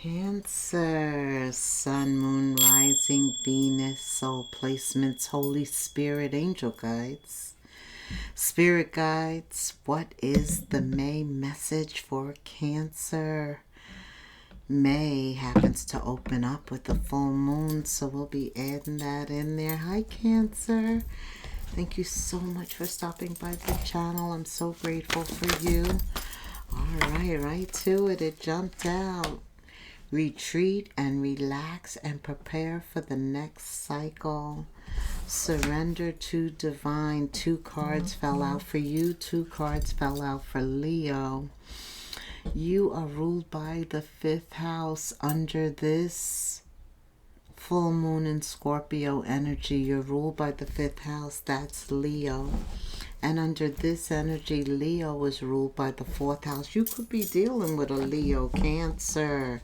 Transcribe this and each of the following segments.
Cancer, Sun, Moon, Rising, Venus, Soul Placements, Holy Spirit, Angel Guides. Spirit Guides, what is the May message for Cancer? May happens to open up with the full moon, so we'll be adding that in there. Hi, Cancer. Thank you so much for stopping by the channel. I'm so grateful for you. All right to it. It jumped out. Retreat and relax and prepare for the next cycle. Surrender to divine. 2 cards fell out for you. 2 cards fell out for Leo. You are ruled by the 5th house. Under this full moon in Scorpio energy, you're ruled by the 5th house. That's Leo. And under this energy, Leo was ruled by the 4th house. You could be dealing with a Leo, Cancer.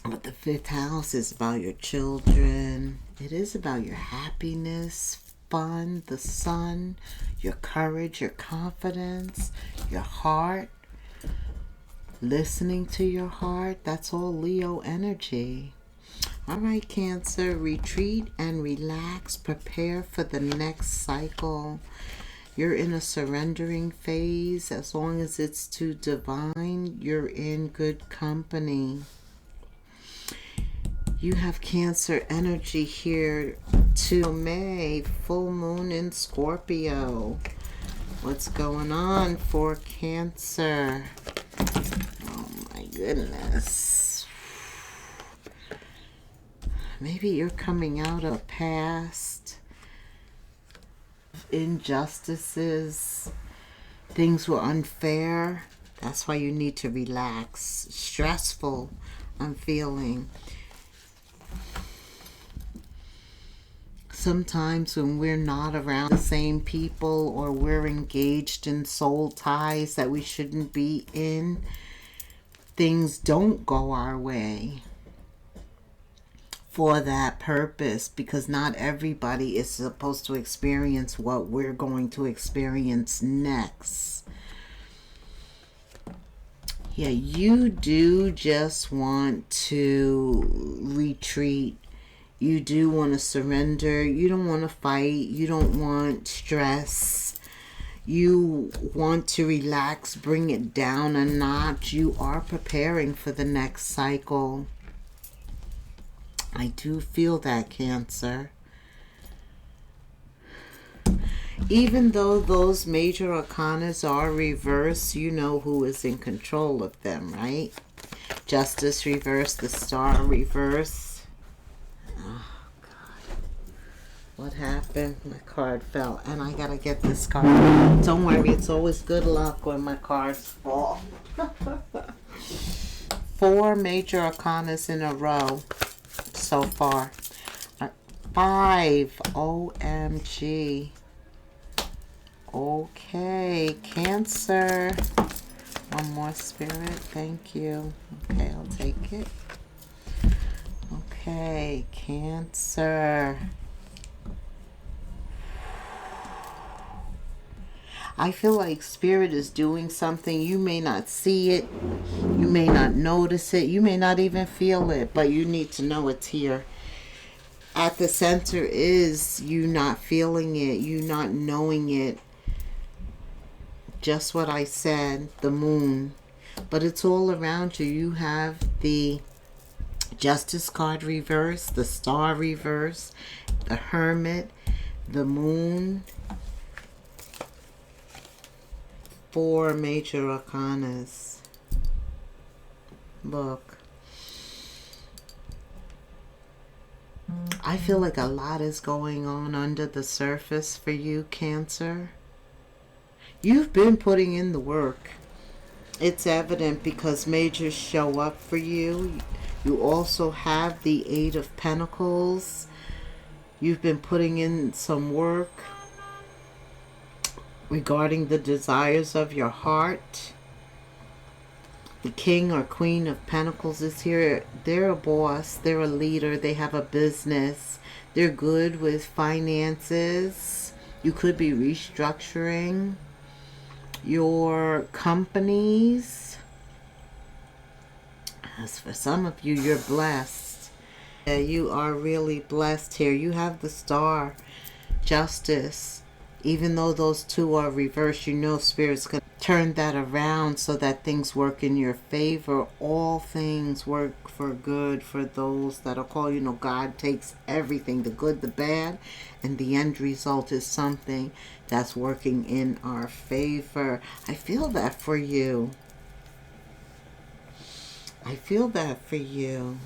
But the 5th house is about your children. It is about your happiness, fun, the sun, your courage, your confidence, your heart. Listening to your heart. That's all Leo energy. All right, Cancer. Retreat and relax. Prepare for the next cycle. You're in a surrendering phase. As long as it's to divine, you're in good company. You have Cancer energy here to May, full moon in Scorpio. What's going on for Cancer? Oh my goodness. Maybe you're coming out of past injustices. Things were unfair. That's why you need to relax. Stressful, I'm feeling. Sometimes when we're not around the same people or we're engaged in soul ties that we shouldn't be in, things don't go our way for that purpose, because not everybody is supposed to experience what we're going to experience next. Yeah, you do just want to retreat. You do want to surrender. You don't want to fight. You don't want stress. You want to relax, bring it down a notch. You are preparing for the next cycle. I do feel that, Cancer. Even though those major arcanas are reversed, you know who is in control of them, right? Justice reversed, the Star reversed. Oh, God. What happened? My card fell. And I gotta get this card. Don't worry, it's always good luck when my cards fall. 4 major arcanas in a row so far. 5. OMG. Okay, Cancer. One more, Spirit. Thank you. Okay, I'll take it. Okay, Cancer. I feel like Spirit is doing something. You may not see it. You may not notice it. You may not even feel it, but you need to know it's here. At the center is you not feeling it, you not knowing it. Just what I said, the moon. But it's all around you. You have the Justice card reverse, the Star reverse, the Hermit, the Moon. 4 major arcanas. Look. I feel like a lot is going on under the surface for you, Cancer. You've been putting in the work. It's evident because majors show up for you. You also have the 8 of Pentacles. You've been putting in some work regarding the desires of your heart. The King or Queen of Pentacles is here. They're a boss. They're a leader. They have a business. They're good with finances. You could be restructuring your companies. Because for some of you, you're blessed. Yeah, you are really blessed here. You have the star, justice. Even though those two are reversed, you know Spirit's going to turn that around so that things work in your favor. All things work for good for those that are called. You know, God takes everything, the good, the bad, and the end result is something that's working in our favor. I feel that for you. I feel that for you.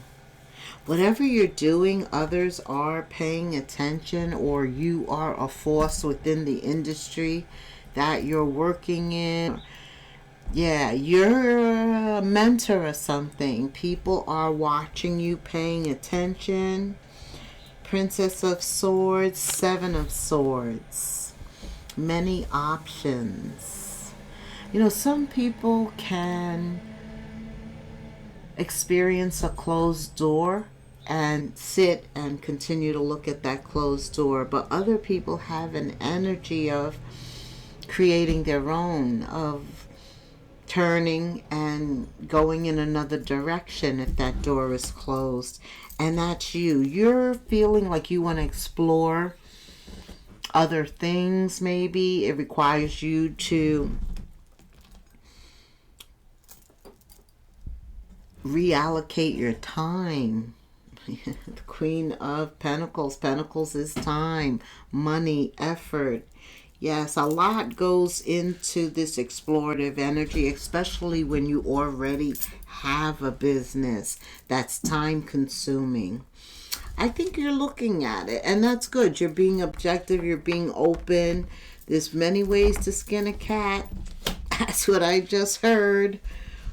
Whatever you're doing, others are paying attention, or you are a force within the industry that you're working in. Yeah, you're a mentor or something. People are watching you, paying attention. Princess of Swords, Seven of Swords. Many options. You know, some people can experience a closed door and sit and continue to look at that closed door, but other people have an energy of creating their own, of turning and going in another direction if that door is closed. And that's you. You're feeling like you want to explore other things. Maybe it requires you to reallocate your time. The Queen of Pentacles. Pentacles is time, money, effort. Yes, a lot goes into this explorative energy, especially when you already have a business that's time consuming. I think you're looking at it, and that's good. You're being objective, you're being open. There's many ways to skin a cat. That's what I just heard.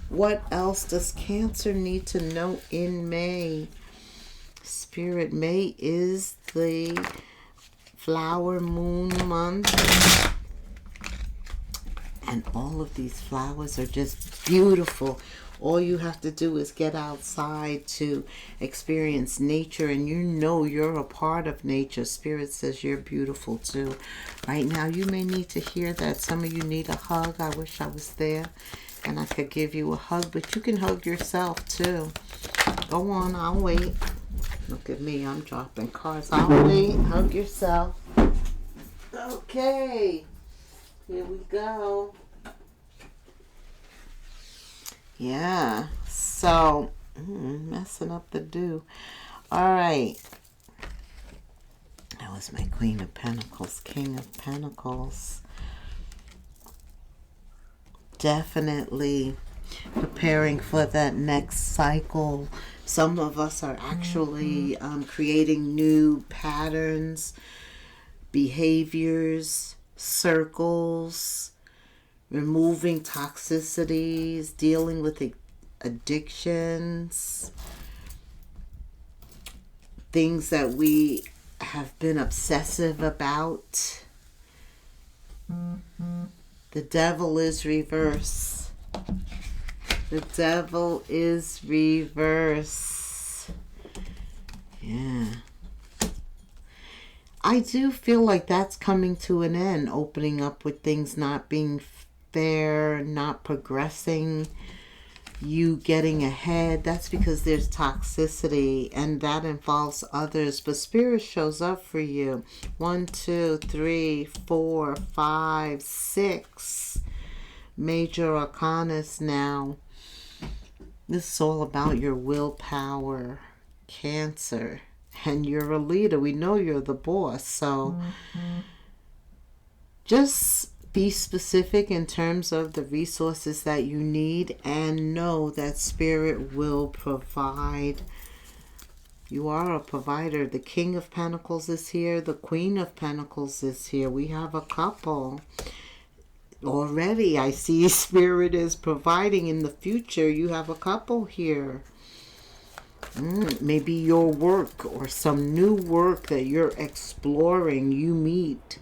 What else does Cancer need to know in May? Spirit, May is the flower moon month. And all of these flowers are just beautiful. All you have to do is get outside to experience nature, and you know you're a part of nature. Spirit says you're beautiful too. Right now, you may need to hear that. Some of you need a hug. I wish I was there and I could give you a hug, but you can hug yourself too. Go on, I'll wait. Look at me, I'm dropping cards. I'll wait. Hug yourself. Okay, here we go. Yeah, so messing up the do. All right, that was my Queen of Pentacles, King of Pentacles. Definitely preparing for that next cycle. Some of us are actually creating new patterns, behaviors, circles, removing toxicities, dealing with addictions, things that we have been obsessive about. The devil is reverse. The devil is reverse. Yeah. I do feel like that's coming to an end, opening up with things not being fair, not progressing, you getting ahead. That's because there's toxicity and that involves others. But Spirit shows up for you. 1, 2, 3, 4, 5, 6 major arcanas now. This is all about your willpower, Cancer. And you're a leader. We know you're the boss. So just be specific in terms of the resources that you need and know that Spirit will provide. You are a provider. The King of Pentacles is here. The Queen of Pentacles is here. We have a couple. Already I see Spirit is providing. In the future you have a couple here. Maybe your work or some new work that you're exploring, you meet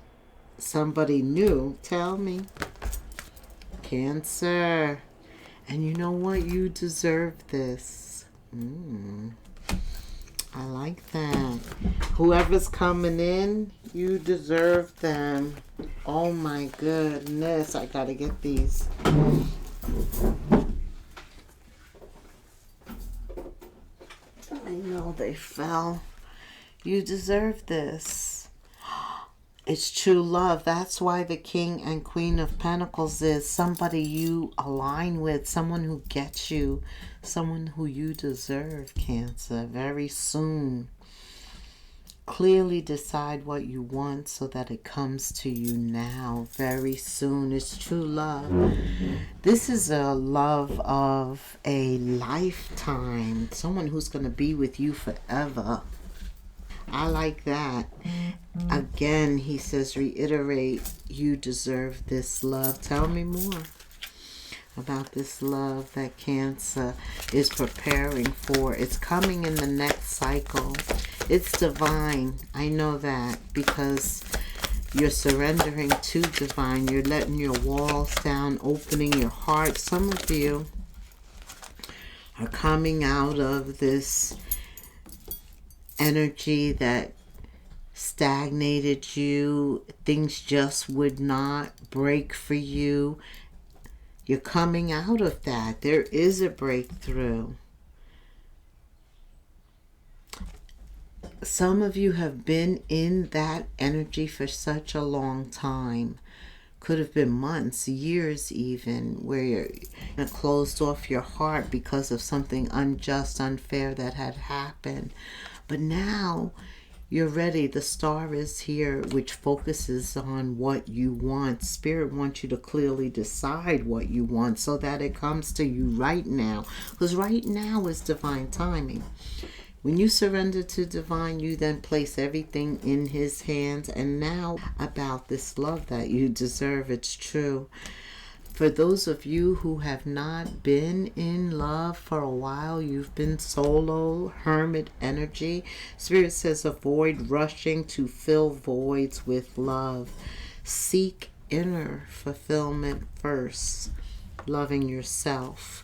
somebody new. Tell me. Cancer. And you know what? You deserve this. I like that. Whoever's coming in, you deserve them. Oh my goodness. I gotta get these. Oh, they fell. You deserve this. It's true love. That's why the King and Queen of Pentacles is somebody you align with, someone who gets you, someone who you deserve, Cancer, very soon. Clearly decide what you want so that it comes to you now, very soon. It's true love. This is a love of a lifetime, someone who's going to be with you forever. I like that. Again, he says, reiterate, you deserve this love. Tell me more about this love that Cancer is preparing for. It's coming in the next cycle. It's divine. I know that because you're surrendering to divine. You're letting your walls down, opening your heart. Some of you are coming out of this energy that stagnated you. Things just would not break for you. You're coming out of that. There is a breakthrough. Some of you have been in that energy for such a long time. Could have been months, years even, where you're closed off your heart because of something unjust, unfair that had happened. But now you're ready. The star is here, which focuses on what you want. Spirit wants you to clearly decide what you want so that it comes to you right now. Because right now is divine timing. When you surrender to divine, you then place everything in his hands. And now about this love that you deserve, it's true. For those of you who have not been in love for a while, you've been solo, hermit energy. Spirit says avoid rushing to fill voids with love. Seek inner fulfillment first, loving yourself.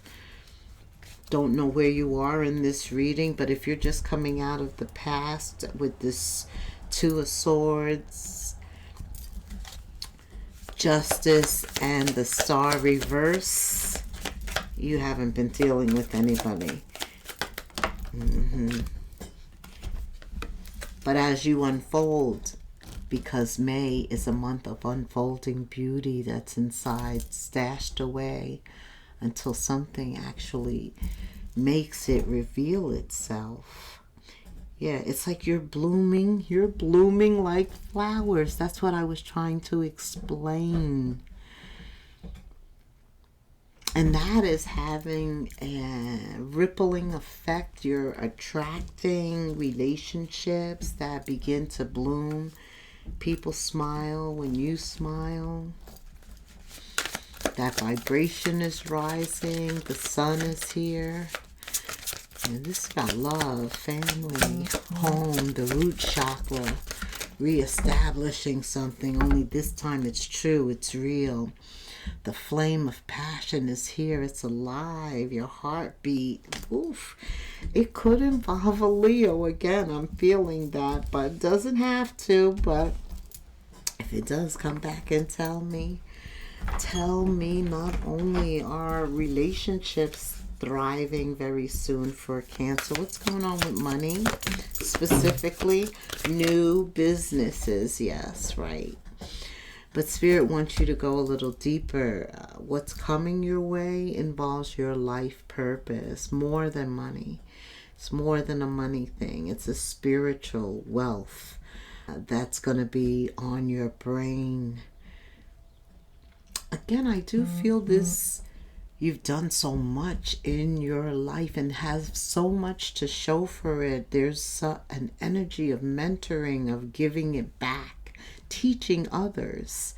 Don't know where you are in this reading, but if you're just coming out of the past with this Two of Swords, Justice, and the Star reverse, you haven't been dealing with anybody. But as you unfold, because May is a month of unfolding beauty that's inside, stashed away, until something actually makes it reveal itself. Yeah, it's like you're blooming like flowers. That's what I was trying to explain. And that is having a rippling effect. You're attracting relationships that begin to bloom. People smile when you smile. That vibration is rising. The sun is here. And this is about love, family, home, the root chakra, reestablishing something. Only this time it's true, it's real. The flame of passion is here. It's alive. Your heartbeat. Oof. It could involve a Leo. Again, I'm feeling that, but it doesn't have to. But if it does, come back and tell me. Tell me, not only are relationships thriving very soon for Cancer, what's going on with money? Specifically, new businesses. Yes, right. But Spirit wants you to go a little deeper. What's coming your way involves your life purpose, more than money. It's more than a money thing. It's a spiritual wealth that's going to be on your brain. Again, I do feel this. You've done so much in your life and have so much to show for it. There's an energy of mentoring, of giving it back, teaching others.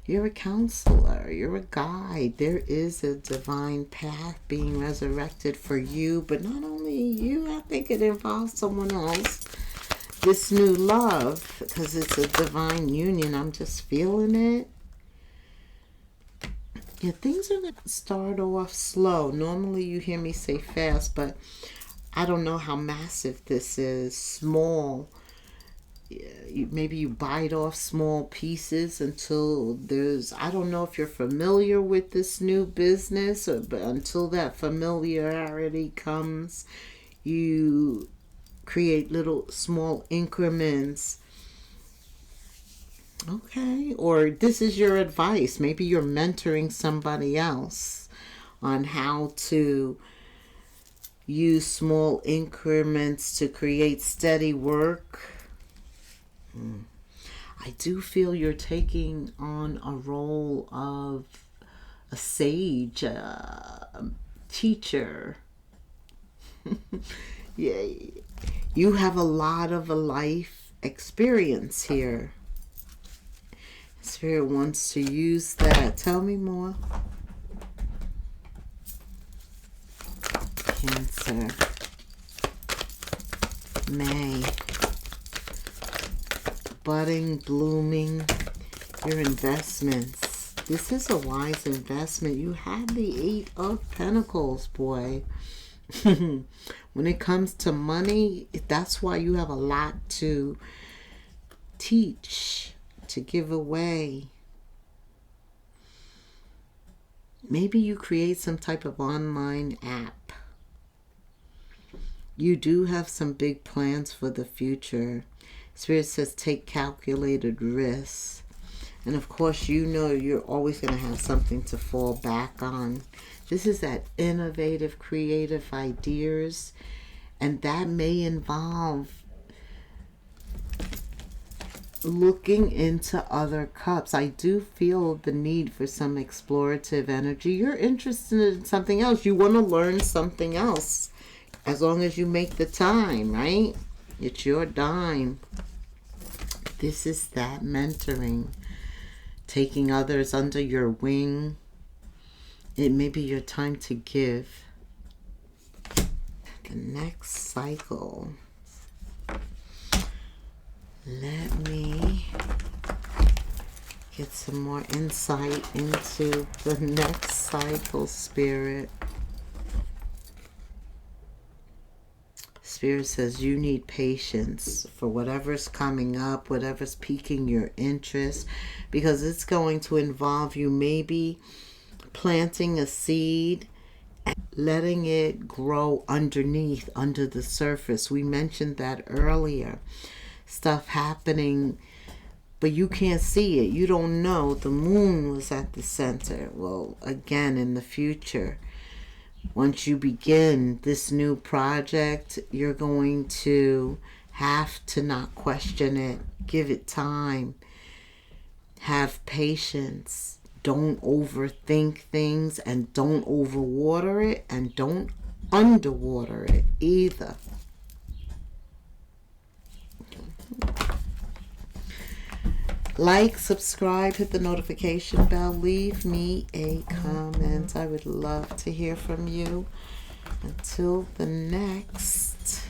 You're a counselor. You're a guide. There is a divine path being resurrected for you, but not only you, I think it involves someone else. This new love, because it's a divine union. I'm just feeling it. Yeah, things are going to start off slow. Normally you hear me say fast, but I don't know how massive this is. Small. Maybe you bite off small pieces until there's, I don't know if you're familiar with this new business, but until that familiarity comes, you create little small increments. Okay, or this is your advice. Maybe you're mentoring somebody else on how to use small increments to create steady work. I do feel you're taking on a role of a sage, a teacher. Yeah, you have a lot of a life experience here. Spirit wants to use that. Tell me more. Cancer. May. Budding, blooming, your investments. This is a wise investment. You have the Eight of Pentacles, boy. When it comes to money, that's why you have a lot to teach, to give away. Maybe you create some type of online app. You do have some big plans for the future. Spirit says take calculated risks. And of course, you know you're always going to have something to fall back on. This is that innovative, creative ideas. And that may involve looking into other cups. I do feel the need for some explorative energy. You're interested in something else. You want to learn something else. As long as you make the time, right? It's your dime. This is that mentoring. Taking others under your wing. It may be your time to give. The next cycle. Let me get some more insight into the next cycle, Spirit. Spirit says you need patience for whatever's coming up, whatever's piquing your interest, because it's going to involve you maybe planting a seed and letting it grow underneath, under the surface. We mentioned that earlier. Stuff happening, but you can't see it. You don't know. The moon was at the center. Well, again, in the future, once you begin this new project, you're going to have to not question it. Give it time. Have patience. Don't overthink things, and don't overwater it, and don't underwater it either. Like, subscribe, hit the notification bell, leave me a comment. I would love to hear from you. Until the next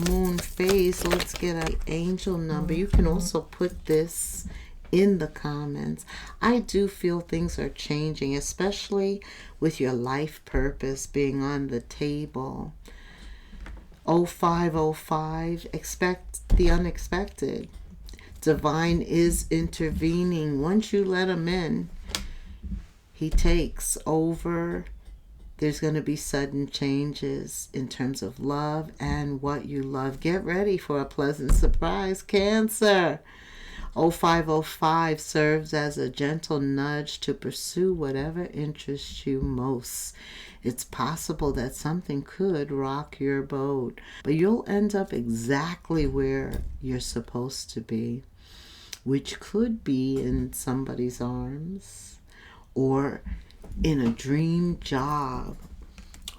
moon phase, let's get an angel number. You can also put this in the comments. I do feel things are changing, especially with your life purpose being on the table. 0505, expect the unexpected. Divine is intervening. Once you let him in, he takes over. There's going to be sudden changes in terms of love and what you love. Get ready for a pleasant surprise, Cancer. 0505 serves as a gentle nudge to pursue whatever interests you most. It's possible that something could rock your boat, but you'll end up exactly where you're supposed to be, which could be in somebody's arms, or in a dream job,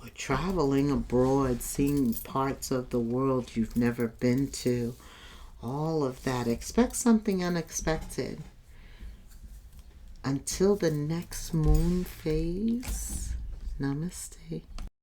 or traveling abroad, seeing parts of the world you've never been to. All of that. Expect something unexpected. Until the next moon phase, namaste.